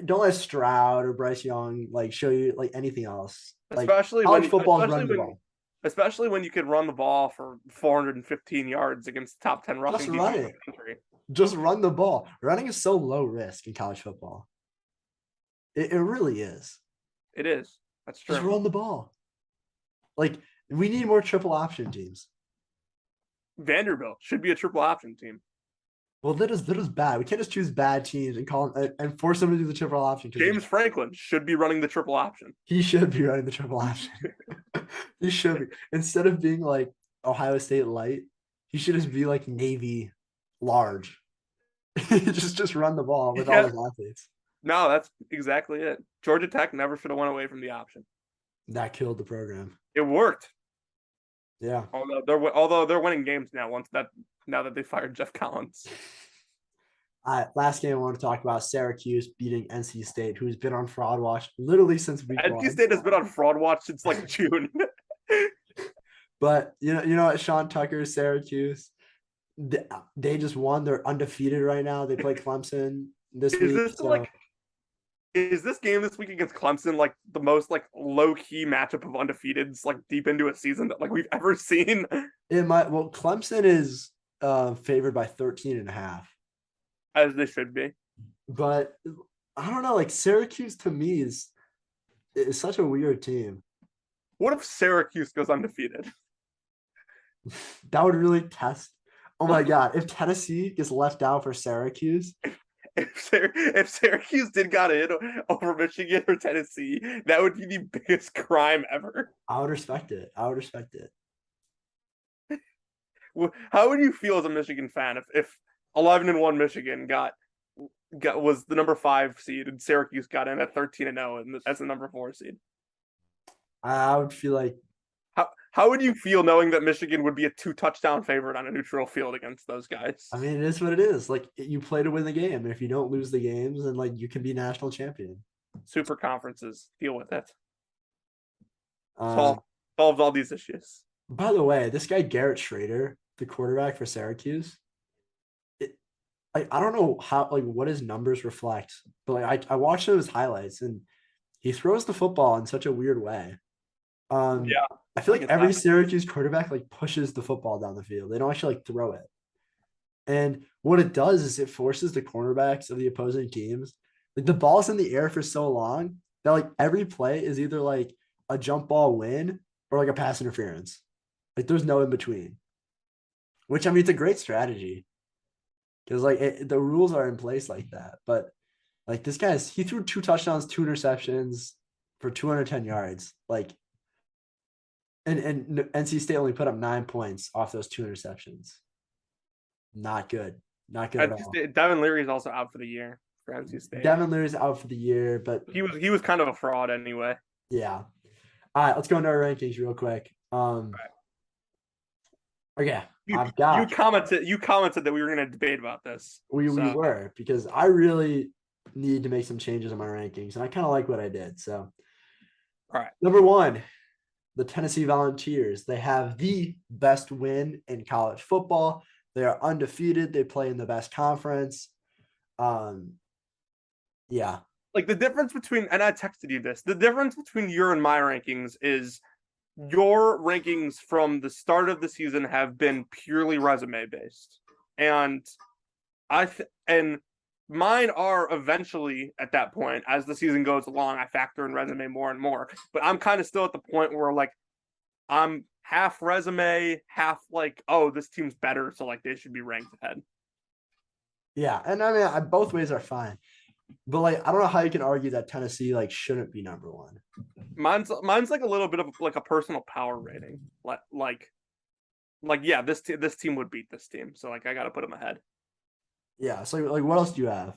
don't let Stroud or Bryce Young like show you like anything else. Like Especially college when football is especially running the when ball. especially when you could run the ball for 415 yards against the top 10 Just rushing run defense in it. the country. Just run the ball. Running is so low risk in college football. It really is. It is. That's Just true. run the ball. Like we need more triple option teams. Vanderbilt should be a triple option team. Well, that is bad. We can't just choose bad teams and call them, and force them to do the triple option. James Franklin should be running the triple option. He should be running the triple option. He should be, instead of being like Ohio State light, he should just be like Navy large. just run the ball with all his athletes. No, that's exactly it. Georgia Tech never should have went away from the option. That killed the program. It worked. Yeah. Although they're winning games now now that they fired Jeff Collins. Last game I want to talk about, Syracuse beating NC State, who's been on fraud watch literally since week NC one. State has been on fraud watch since like June. But you know what? Sean Tucker, Syracuse, they just won. They're undefeated right now. They play Clemson this week. Is this game this week against Clemson like the most like low key matchup of undefeateds like deep into a season that like we've ever seen? Well, Clemson is favored by 13.5. As they should be. But I don't know, like Syracuse to me is such a weird team. What if Syracuse goes undefeated? That would really test. Oh my God, if Tennessee gets left out for Syracuse. If Syracuse got in over Michigan or Tennessee, that would be the biggest crime ever. I would respect it. How would you feel as a Michigan fan if 11-1 Michigan was the number 5 seed and Syracuse got in at 13-0 and as the number 4 seed? I would feel like. How would you feel knowing that Michigan would be a 2-touchdown favorite on a neutral field against those guys? I mean, it is what it is. Like you play to win the game. If you don't lose the games, then like you can be national champion. Super conferences, deal with it. Um, Solves all these issues. By the way, this guy Garrett Schrader, the quarterback for Syracuse, I don't know how what his numbers reflect, but like I watched his highlights and he throws the football in such a weird way. Yeah. I feel like every Syracuse quarterback like pushes the football down the field. They don't actually like throw it. And what it does is it forces the cornerbacks of the opposing teams. Like the ball's in the air for so long that like every play is either like a jump ball win or like a pass interference. Like there's no in between. Which I mean, it's a great strategy because like the rules are in place like that. But like this he threw 2 touchdowns, 2 interceptions for 210 yards. Like. And NC State only put up 9 points off those 2 interceptions. Not good. Not good at all. Devin Leary is also out for the year for NC State. Devin Leary's out for the year, but he was kind of a fraud anyway. Yeah. All right, let's go into our rankings real quick. Okay. You commented that we were going to debate about this. We were, because I really need to make some changes in my rankings, and I kind of like what I did. So, all right. Number 1. The Tennessee Volunteers. They have the best win in college football. They are undefeated. They play in the best conference. Yeah. Like the difference between, and I texted you this, the difference between your and my rankings is your rankings from the start of the season have been purely resume based. And and mine are eventually at that point as the season goes along. I factor in resume more and more, but I'm kind of still at the point where like I'm half resume, half like, oh, this team's better, so like they should be ranked ahead. Yeah. And I mean, both ways are fine. But like, I don't know how you can argue that Tennessee like shouldn't be number one. Mine's like a little bit of like a personal power rating. Like yeah, this team would beat this team, so like I got to put them ahead. Yeah. So like, what else do you have?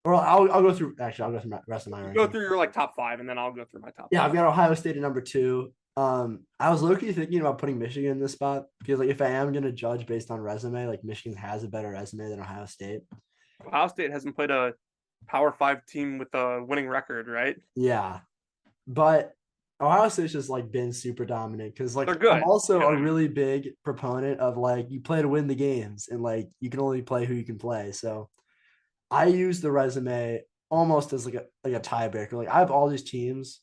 Or I'll go through. Actually, I'll go through the rest of my Go ranking. through your like top five, and then I'll go through my top Yeah, I've five. got Ohio State at number two. I was low-key thinking about putting Michigan in this spot because like if I am gonna judge based on resume, like Michigan has a better resume than Ohio State. Ohio State hasn't played a Power Five team with a winning record, right? Yeah, but Ohio State's just like been super dominant because They're like I'm good. also a Yeah. really big proponent of like you play to win the games and like you can only play who you can play. So I use the resume almost as like a tiebreaker. Like I have all these teams,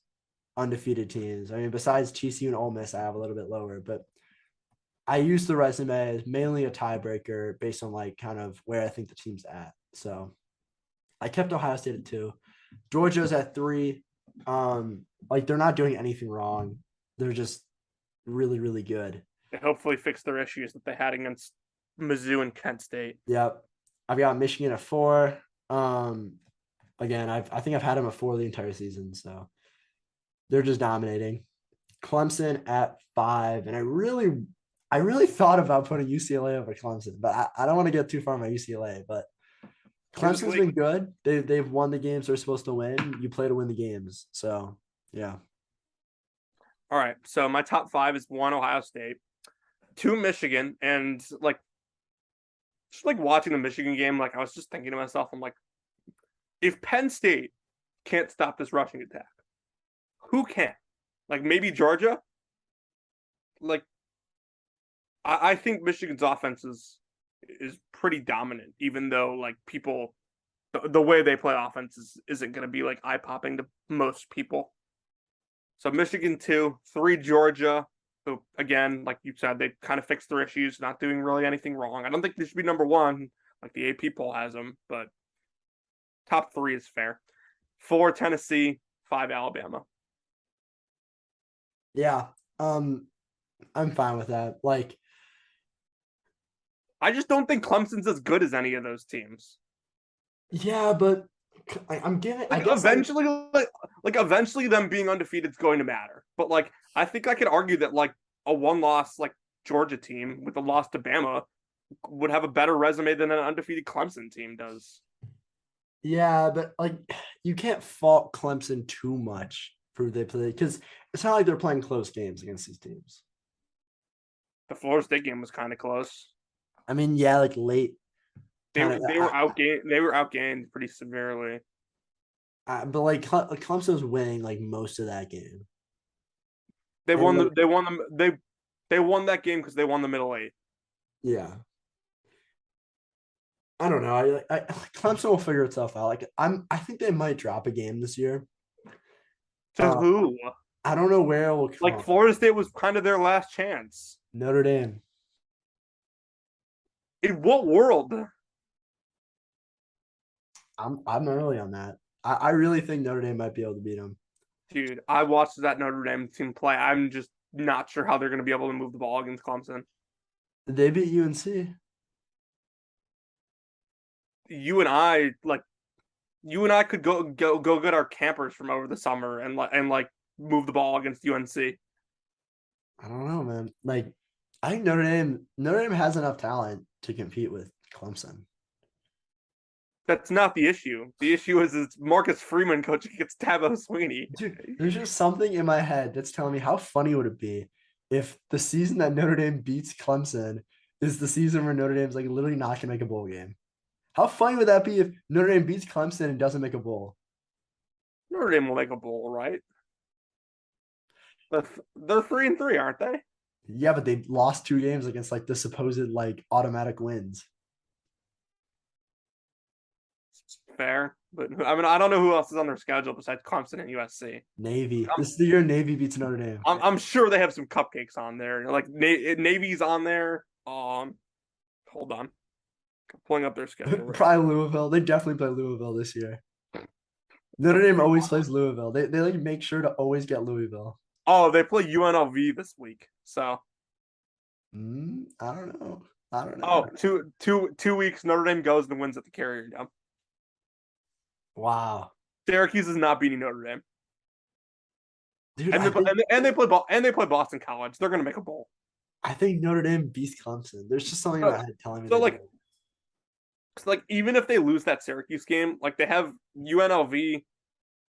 undefeated teams. I mean, besides TCU and Ole Miss, I have a little bit lower, but I use the resume as mainly a tiebreaker based on like kind of where I think the team's at. So I kept Ohio State at two. Georgia's at three. Like they're not doing anything wrong. They're just really, really good. They hopefully fix their issues that they had against Mizzou and Kent State. Yep. I've got Michigan at four. Again, I think I've had them at four the entire season. So they're just dominating. Clemson at five. And I really thought about putting UCLA over Clemson, but I don't want to get too far on my UCLA, but Clemson's Like, been good. They've won the games they're supposed to win. You play to win the games. So yeah. all right, so my top five is one Ohio State, two Michigan, and like just like watching the Michigan game, like I was just thinking to myself, I'm like, if Penn State can't stop this rushing attack, who can? Like maybe Georgia. Like I think Michigan's offense is pretty dominant, even though like people the way they play offense isn't going to be like eye popping to most people. So Michigan two, three Georgia. So again, like you said, they kind of fixed their issues, not doing really anything wrong. I don't think they should be number one, like the AP poll has them, but top three is fair. Four Tennessee, five Alabama. Yeah. I'm fine with that. Like, I just don't think Clemson's as good as any of those teams. yeah, but I'm giving I Like guess like eventually, like eventually, them being undefeated is going to matter. But like, I think I could argue that like a one-loss like Georgia team with a loss to Bama would have a better resume than an undefeated Clemson team does. yeah, but like you can't fault Clemson too much for they play because it's not like they're playing close games against these teams. The Florida State game was kind of close. I mean, yeah, like late They kind were of they were outgained. They were outgained pretty severely. but like Clemson was winning like most of that game. They And won like they won that game because they won the middle eight. yeah. I don't know. Clemson will figure itself out. Like I think they might drop a game this year. To Uh, who? I don't know where it will Like come. Florida State was kind of their last chance. Notre Dame. In what world? I'm not really on that. I really think Notre Dame might be able to beat them. Dude, I watched that Notre Dame team play. I'm just not sure how they're going to be able to move the ball against Clemson. They beat UNC. You and I, like, you and I could go get our campers from over the summer and like move the ball against UNC. I don't know, man. Like I think Notre Dame has enough talent to compete with Clemson. That's not the issue. The issue is it's Marcus Freeman coaching against Dabo Sweeney. Dude, there's just something in my head that's telling me how funny would it be if the season that Notre Dame beats Clemson is the season where Notre Dame's like literally not gonna make a bowl game. How funny would that be if Notre Dame beats Clemson and doesn't make a bowl? Notre Dame will make a bowl, right? They're 3-3, aren't they? Yeah, but they lost two games against like the supposed like automatic wins. fair. But I mean, I don't know who else is on their schedule besides Clemson and USC. Navy. I'm This is the year Navy beats Notre Dame. I'm sure they have some cupcakes on there. Like Navy's on there. Hold on, I'm pulling up their schedule. Right Probably Louisville. They definitely play Louisville this year. Notre Dame always plays Louisville. They like make sure to always get Louisville. Oh, they play UNLV this week. So I don't know. I don't know. oh, 2 weeks. Notre Dame goes and wins at the Carrier Dome. Wow. Syracuse is not beating Notre Dame. Dude, And they play Boston College. They're gonna make a bowl. I think Notre Dame beats Clemson. There's just something in my head telling me. So like even if they lose that Syracuse game, like they have UNLV,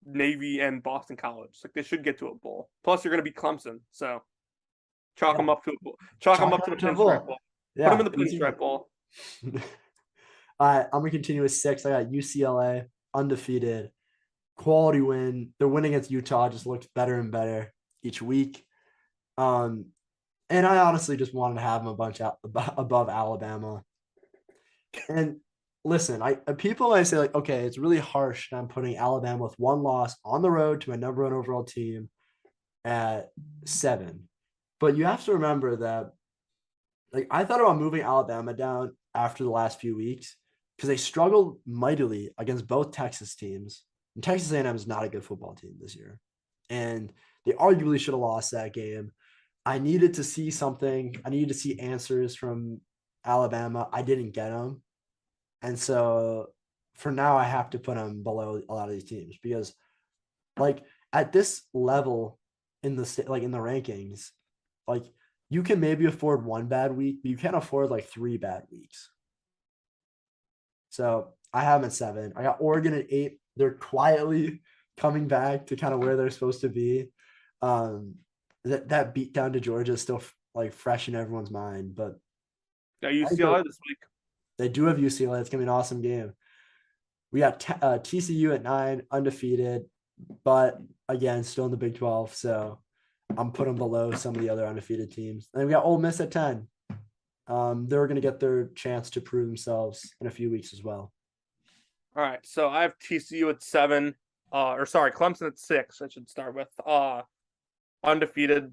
Navy, and Boston College. Like they should get to a bowl. Plus, you're gonna beat Clemson. So chalk them up to a bowl. Chalk them up to the Pinstripe Bowl. Yeah, Put them in the Pinstripe Bowl. All right, I'm gonna continue with 6. I got UCLA undefeated, quality win. Their win against Utah just looked better and better each week. And I honestly just wanted to have them a bunch out above Alabama. And listen, people might say like, okay, it's really harsh that I'm putting Alabama with 1 loss on the road to my number 1 overall team at 7. But you have to remember that, like, I thought about moving Alabama down after the last few weeks because they struggled mightily against both Texas teams. And Texas A&M is not a good football team this year, and they arguably should have lost that game. I needed to see something. I needed to see answers from Alabama. I didn't get them, and so for now, I have to put them below a lot of these teams because, like, at this level in the state, like in the rankings, like you can maybe afford 1 bad week, but you can't afford like 3 bad weeks. So I have them at 7. I got Oregon at 8. They're quietly coming back to kind of where they're supposed to be. That beat down to Georgia is still like fresh in everyone's mind, but Yeah, UCLA this week. They do have UCLA. It's gonna be an awesome game. We got TCU at 9, undefeated, but again, still in the Big 12. So I'm putting below some of the other undefeated teams. And we got Ole Miss at 10. They're going to get their chance to prove themselves in a few weeks as well. All right, so I have TCU at 7. Clemson at 6. I should start with undefeated.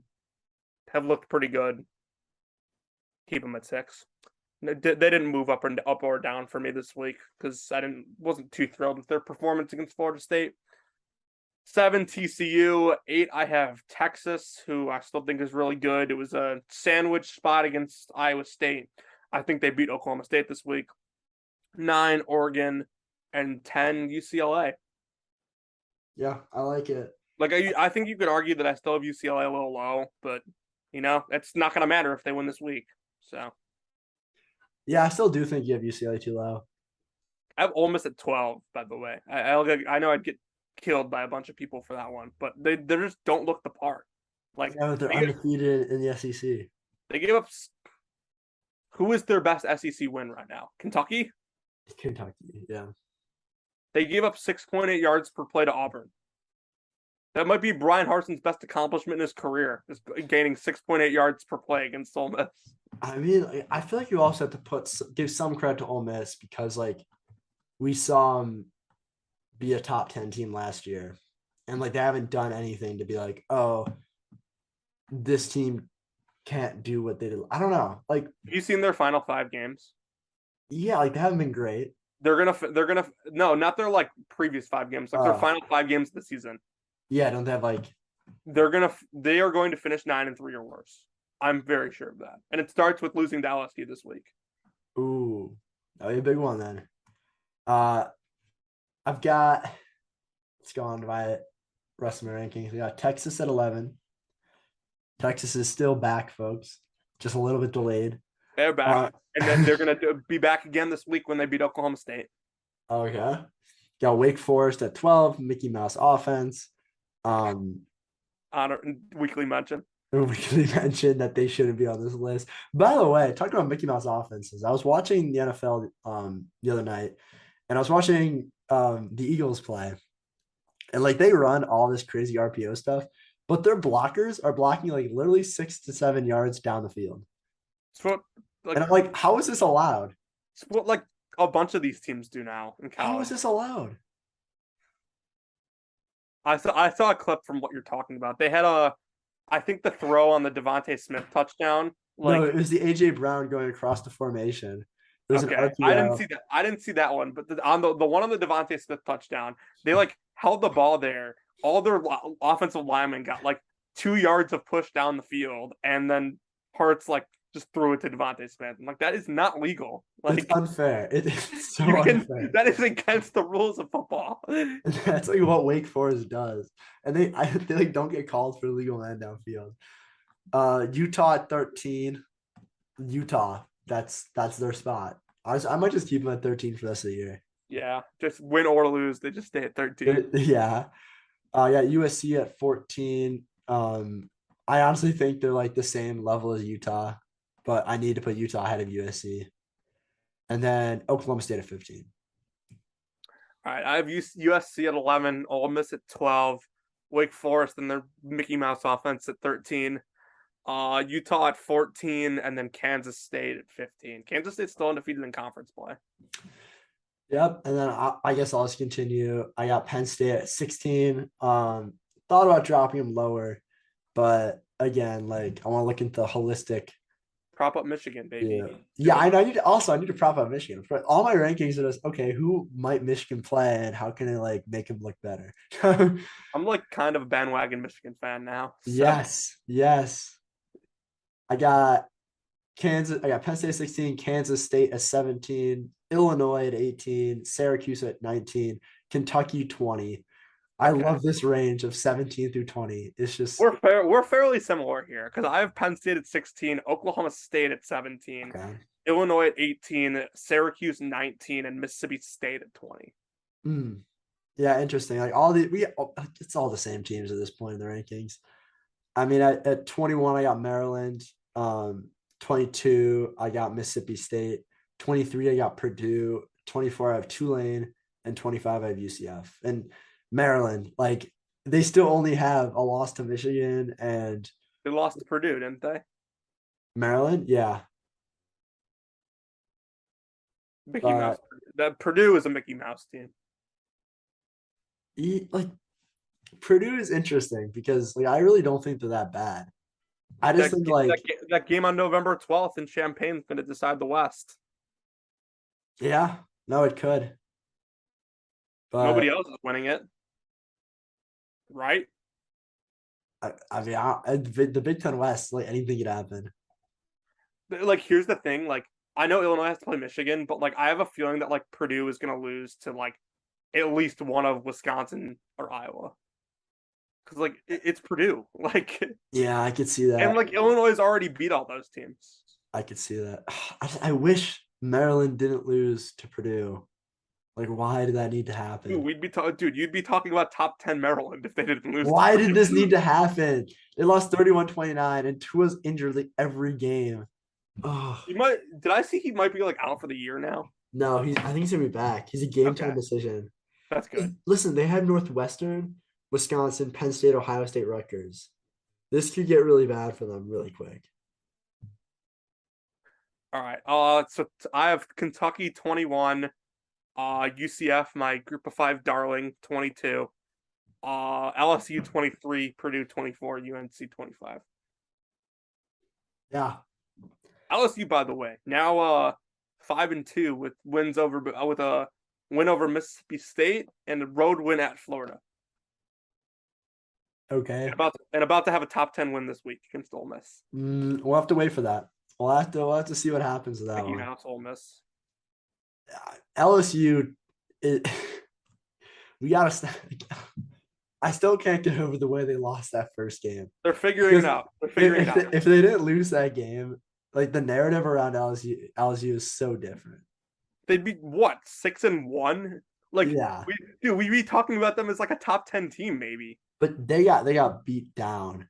Have looked pretty good. Keep them at 6. They didn't move up or down for me this week because wasn't too thrilled with their performance against Florida State. 7 TCU. 8 I have Texas, who I still think is really good. It was a sandwich spot against Iowa State. I think they beat Oklahoma State this week. 9 Oregon, and 10 UCLA. Yeah, I like it. Like I think you could argue that I still have UCLA a little low, but it's not going to matter if they win this week. So yeah, I still do think you have UCLA too low. I have Ole Miss at 12, by the way. I know I'd get killed by a bunch of people for that one, but they just don't look the part. Like they're undefeated in the SEC. They gave up. Who is their best SEC win right now? Kentucky. Yeah. They gave up 6.8 yards per play to Auburn. That might be Brian Harsin's best accomplishment in his career, is gaining 6.8 yards per play against Ole Miss. I mean, I feel like you also have to give some credit to Ole Miss because, like, we saw them be a top 10 team last year, and like they haven't done anything to be like, oh, this team can't do what they did. I don't know. Like, have you seen their final 5 games? Yeah, like they haven't been great. They're gonna no, not their like previous 5 games, like their final 5 games of the season. Yeah, don't they have like they are going to finish 9-3 or worse. I'm very sure of that. And it starts with losing to LSU this week. Ooh, that'll be a big one then. I've got, let's go on to my rest of my rankings. We got Texas at 11. Texas is still back, folks. Just a little bit delayed. They're back. And then they're going to be back again this week when they beat Oklahoma State. Okay. Got Wake Forest at 12. Mickey Mouse offense. Weekly mention. Weekly mention that they shouldn't be on this list. By the way, talking about Mickey Mouse offenses, I was watching the NFL the other night, and I was watching the Eagles play, and like they run all this crazy RPO stuff, but their blockers are blocking like literally 6 to 7 yards down the field. So, and I'm like, how is this allowed? Like a bunch of these teams do now in How college. is this allowed? I saw a clip from what you're talking about. They had I think the throw on the Devontae Smith touchdown. No, Like, it was the AJ Brown going across the formation. It was an okay, I didn't RPO. see that. I didn't see that one, but on the one on the Devontae Smith touchdown, they like held the ball there. All their offensive linemen got like 2 yards of push down the field, and then Hurts like just threw it to Devontae Smith. I'm like, that is not legal. It's Like, unfair. It's so you can unfair. that is against the rules of football. And that's like what Wake Forest does. And they like don't get called for illegal man downfield. Utah at 13. Utah, that's their spot. I might just keep them at 13 for the rest of the year. Yeah, just win or lose, they just stay at 13. Yeah. Yeah, USC at 14. I honestly think they're like the same level as Utah, but I need to put Utah ahead of USC. And then Oklahoma State at 15. All right, I have USC at 11, Ole Miss at 12, Wake Forest and their Mickey Mouse offense at 13, Utah at 14, and then Kansas State at 15. Kansas State's still undefeated in conference play. Yep. And then I guess I'll just continue. I got Penn State at 16. Thought about dropping them lower, but again, like I want to look into the holistic. Prop up Michigan, baby. Yeah. Yeah, I know. I need to prop up Michigan. For all my rankings are just okay, who might Michigan play and how can I like make him look better? I'm like kind of a bandwagon Michigan fan now. So. Yes. I got Kansas, I got Penn State at 16, Kansas State at 17, Illinois at 18, Syracuse at 19, Kentucky 20. I Okay. love this range of 17 through 20. It's just We're fairly similar here because I have Penn State at 16, Oklahoma State at 17, okay. Illinois at 18, Syracuse 19, and Mississippi State at 20. Mm. Yeah, interesting. Like it's all the same teams at this point in the rankings. I mean, at 21, I got Maryland. 22, I got Mississippi State. 23, I got Purdue. 24, I have Tulane, and 25, I have UCF. And Maryland, like they still only have a loss to Michigan and They lost to Purdue, didn't they? Maryland. Yeah, Mickey Mouse. but That Purdue is a Mickey Mouse team. like Purdue is interesting because like I really don't think they're that bad. I just think like That game on November 12th in Champaign is going to decide the West. yeah, no, it could. But Nobody else is winning it, right? I mean, the Big Ten West, like anything could happen. Like, here's the thing: like, I know Illinois has to play Michigan, but like, I have a feeling that like Purdue is going to lose to like at least one of Wisconsin or Iowa, because like it's Purdue, like, Yeah, I could see that. and like Illinois has already beat all those teams. I could see that. I wish Maryland didn't lose to Purdue. Like, why did that need to happen? Dude, you'd be talking about top 10 Maryland if they didn't lose. Why did this need to happen? They lost 31-29 and Tua's injured like every game. Oh Did I see he might be like out for the year now? no, I think he's gonna be back. He's a game time Okay. decision. That's good. Listen, they have Northwestern, Wisconsin, Penn State, Ohio State, Rutgers. This could get really bad for them really quick. All right. So I have Kentucky 21, UCF, my group of five darling 22, LSU 23, Purdue 24, UNC 25. Yeah. LSU, by the way, now 5-2 with wins over with a win over Mississippi State and a road win at Florida. Okay. And about to have a top 10 win this week against Ole Miss. We'll have to wait for that. We'll have to see what happens with that Mickey one. Mouse, Ole Miss. LSU, we gotta. I still can't get over the way they lost that first game. They're figuring it out. They're figuring it out. If they didn't lose that game, like the narrative around LSU is so different. They'd be what 6-1? Like, Yeah, we'd be talking about them as like a top 10 team, maybe. but they got beat down.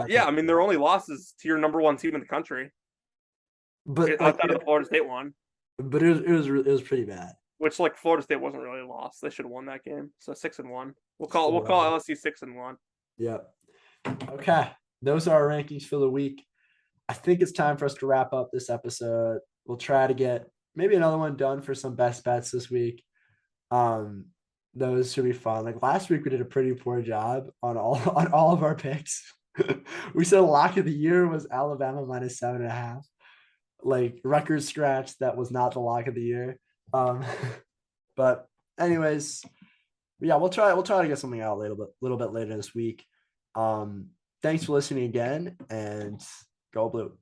Yeah, I mean, their only loss is to your number one team in the country. But Outside of the Florida State one, but it was pretty bad. which like Florida State wasn't really a loss. They should have won that game. So 6-1. We'll call LSU 6-1. Yep. Okay, those are our rankings for the week. I think it's time for us to wrap up this episode. We'll try to get maybe another one done for some best bets this week. Um, those should be fun. Like last week, we did a pretty poor job on all on all of our picks. We said lock of the year was Alabama minus 7.5. Like record scratch, that was not the lock of the year. Um, but anyways, yeah, we'll try to get something out a little bit later this week. Thanks for listening again, and go blue.